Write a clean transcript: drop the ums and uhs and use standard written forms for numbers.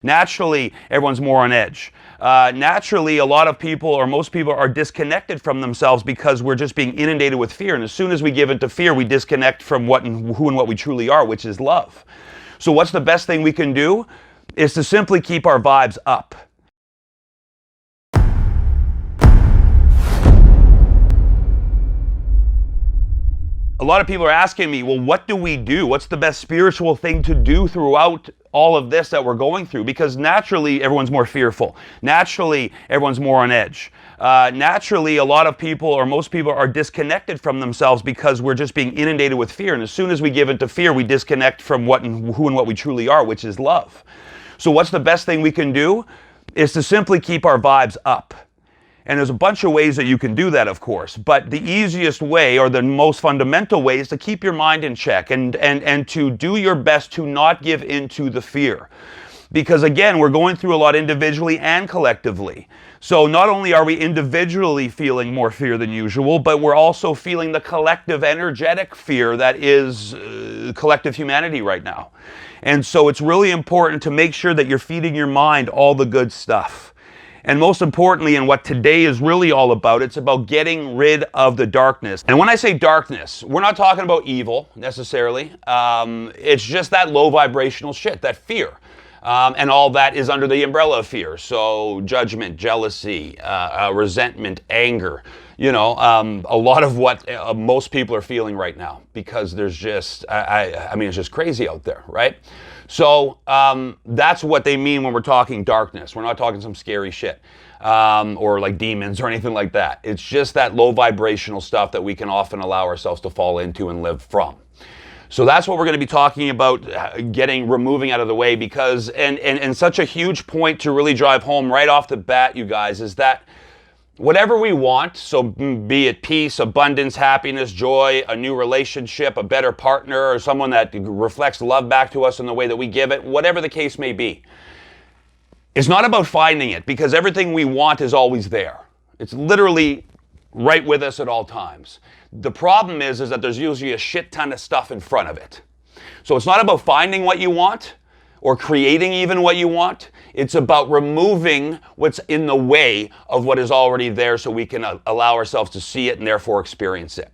Naturally, everyone's more on edge. Naturally, a lot of people, or most people, are disconnected from themselves because we're just being inundated with fear. And as soon as we give into fear, we disconnect from who and what we truly are, which is love. So what's the best thing we can do? Is to simply keep our vibes up. A lot of people are asking me, well, what do we do? What's the best spiritual thing to do throughout all of this that we're going through? Because naturally, everyone's more fearful. Naturally, everyone's more on edge. Naturally, a lot of people, or most people, are disconnected from themselves because we're just being inundated with fear. And as soon as we give into fear, we disconnect from who and what we truly are, which is love. So what's the best thing we can do? Is to simply keep our vibes up. And there's a bunch of ways that you can do that, of course. But the easiest way, or the most fundamental way, is to keep your mind in check and to do your best to not give into the fear. Because again, we're going through a lot individually and collectively. So not only are we individually feeling more fear than usual, but we're also feeling the collective energetic fear that is collective humanity right now. And so it's really important to make sure that you're feeding your mind all the good stuff. And most importantly, and what today is really all about, it's about getting rid of the darkness. And when I say darkness, we're not talking about evil necessarily. It's just that low vibrational shit, that fear. And all that is under the umbrella of fear. So judgment, jealousy, resentment, anger, a lot of what most people are feeling right now, because there's just, I mean, it's just crazy out there, right? So that's what they mean when we're talking darkness. We're not talking some scary shit or like demons or anything like that. It's just that low vibrational stuff that we can often allow ourselves to fall into and live from. So that's what we're going to be talking about, removing out of the way, because, and such a huge point to really drive home right off the bat, you guys, is that whatever we want, so be it peace, abundance, happiness, joy, a new relationship, a better partner, or someone that reflects love back to us in the way that we give it, whatever the case may be, it's not about finding it, because everything we want is always there. It's literally right with us at all times. The problem is that there's usually a shit ton of stuff in front of it. So it's not about finding what you want or creating even what you want. It's about removing what's in the way of what is already there so we can allow ourselves to see it and therefore experience it.